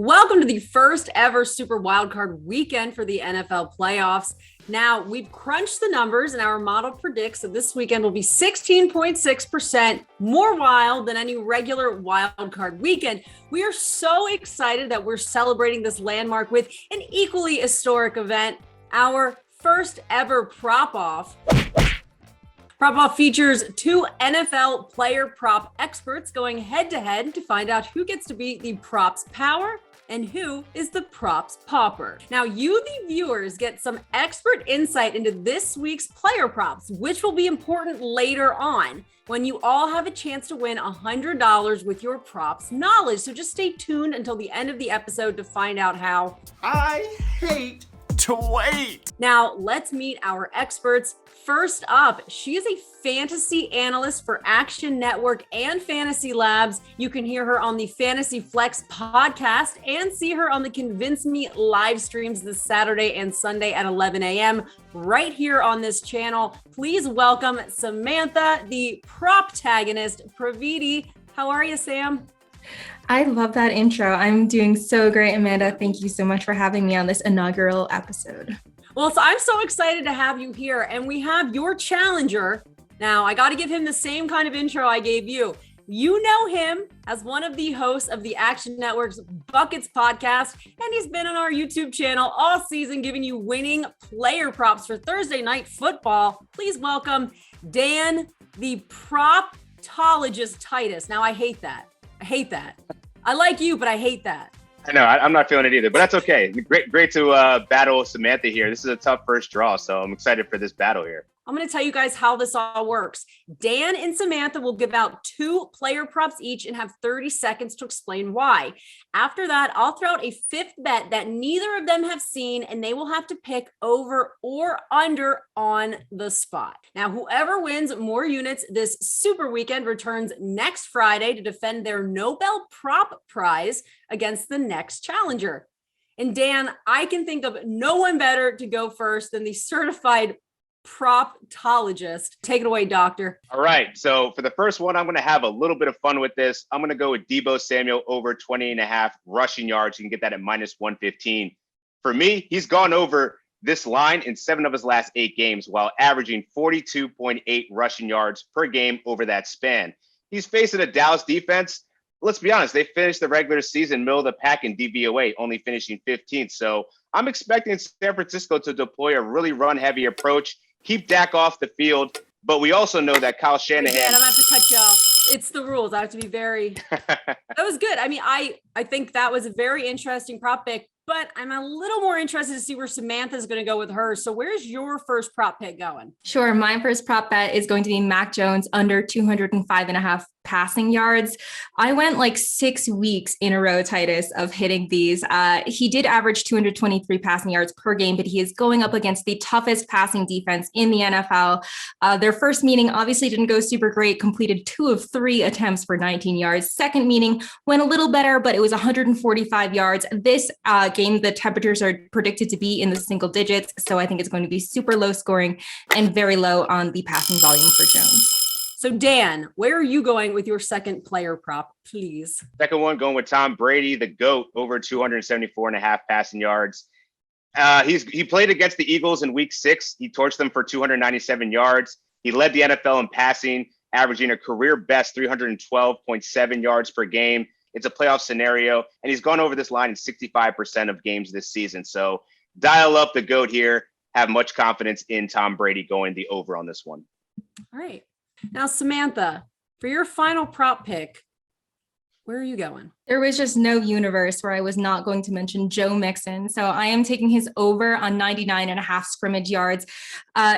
Welcome to the first ever Super Wildcard weekend for the NFL playoffs. Now, we've crunched the numbers and our model predicts that this weekend will be 16.6% more wild than any regular wildcard weekend. We are so excited that we're celebrating this landmark with an equally historic event, our first ever prop off. Prop Off features two NFL player prop experts going head to head to find out who gets to be the props power and who is the props pauper. Now, you, the viewers, get some expert insight into this week's player props, which will be important later on when you all have a chance to win $100 with your props knowledge. So just stay tuned until the end of the episode to find out how. I hate to wait. Now, let's meet our experts. First up, she is a fantasy analyst for Action Network and Fantasy Labs. You can hear her on the Fantasy Flex podcast and see her on the Convince Me live streams this Saturday and Sunday at 11 a.m. right here on this channel. Please welcome Samantha, the proptagonist, BRADY. How are you, Sam? I love that intro. I'm doing so great, Amanda. Thank you so much for having me on this inaugural episode. Well, so I'm so excited to have you here, and we have your challenger. Now, I got to give him the same kind of intro I gave you. You know him as one of the hosts of the Action Network's Buckets podcast, and he's been on our YouTube channel all season giving you winning player props for Thursday Night Football. Please welcome Dan, the proptologist Titus. Now, I hate that. I like you, but I hate that. I know, I'm not feeling it either, but that's okay. Great to battle Samantha here. This is a tough first draw, so I'm excited for this battle here. I'm going to tell you guys how this all works. Dan and Samantha will give out two player props each and have 30 seconds to explain why. After that, I'll throw out a fifth bet that neither of them have seen, and they will have to pick over or under on the spot. Now, whoever wins more units this super weekend returns next Friday to defend their Nobel Prop Prize against the next challenger. And Dan, I can think of no one better to go first than the certified proptologist. Take it away, doctor. All right. So for the first one, I'm going to have a little bit of fun with this. I'm going to go with DEEBO Samuel over 20.5 rushing yards. You can get that at -115. For me, he's gone over this line in 7 of his last 8 games while averaging 42.8 rushing yards per game over that span. He's facing a Dallas defense. Let's be honest, they finished the regular season middle of the pack in DVOA, only finishing 15th. So I'm expecting San Francisco to deploy a really run-heavy approach, keep Dak off the field, but we also know that Kyle Shanahan. I'm gonna have to cut you off. It's the rules. I have to be very. That was good. I mean, I think that was a very interesting prop pick, but I'm a little more interested to see where Samantha's going to go with hers. So where's your first prop pick going? Sure. My first prop bet is going to be Mac Jones under 205.5 passing yards. I went like 6 weeks in a row, Titus, of hitting these. He did average 223 passing yards per game, but he is going up against the toughest passing defense in the NFL. Their first meeting obviously didn't go super great, completed 2 of 3 attempts for 19 yards. Second meeting went a little better, but it was 145 yards. This game, the temperatures are predicted to be in the single digits. So I think it's going to be super low scoring and very low on the passing volume for Jones. So Dan, where are you going with your second player prop, please? Second one going with Tom Brady, the GOAT, over 274.5 passing yards. He played against the Eagles in week 6. He torched them for 297 yards. He led the NFL in passing, averaging a career best 312.7 yards per game. It's a playoff scenario, and he's gone over this line in 65% of games this season. So dial up the GOAT here. Have much confidence in Tom Brady going the over on this one. All right. Now, Samantha, for your final prop pick, where are you going? There was just no universe where I was not going to mention Joe Mixon. So I am taking his over on 99.5 scrimmage yards.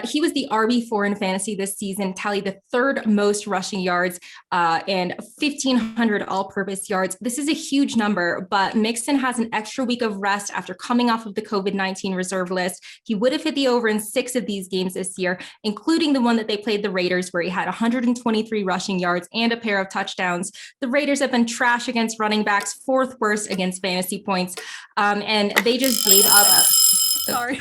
He was the RB4 in fantasy this season, tallied the 3rd most rushing yards and 1,500 all-purpose yards. This is a huge number, but Mixon has an extra week of rest after coming off of the COVID-19 reserve list. He would have hit the over in 6 of these games this year, including the one that they played the Raiders, where he had 123 rushing yards and a pair of touchdowns. The Raiders have been trash against running backs, 4th worst against fantasy points. And they just gave up. Sorry.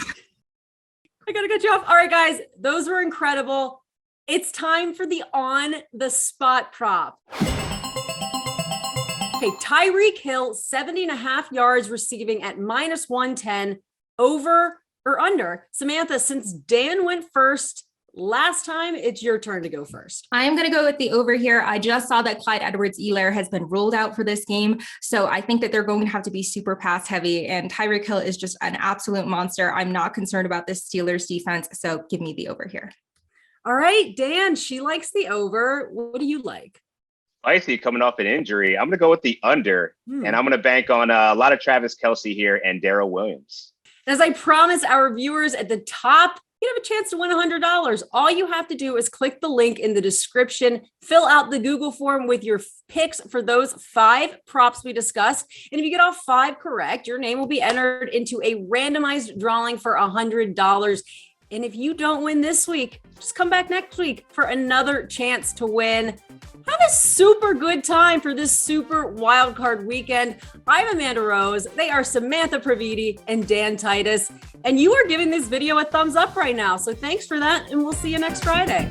I gotta cut you off. All right, guys, those were incredible. It's time for the on the spot prop. Okay, Tyreek Hill, 70.5 yards receiving at -110, over or under. Samantha, since Dan went first last time, it's your turn to go first. I am going to go with the over here. I just saw that Clyde Edwards-Helaire has been ruled out for this game. So I think that they're going to have to be super pass heavy, and Tyreek Hill is just an absolute monster. I'm not concerned about this Steelers defense. So give me the over here. All right, Dan, she likes the over. What do you like? Spicy coming off an injury. I'm going to go with the under, and I'm going to bank on a lot of Travis Kelce here and Darrell Williams. As I promised our viewers at the top, you have a chance to win $100. All you have to do is click the link in the description, fill out the Google form with your picks for those 5 props we discussed. And if you get all 5 correct, your name will be entered into a randomized drawing for $100. And if you don't win this week, just come back next week for another chance to win. Have a super good time for this super wild card weekend. I'm Amanda Rose. They are Samantha Praviti and Dan Titus. And you are giving this video a thumbs up right now. So thanks for that. And we'll see you next Friday.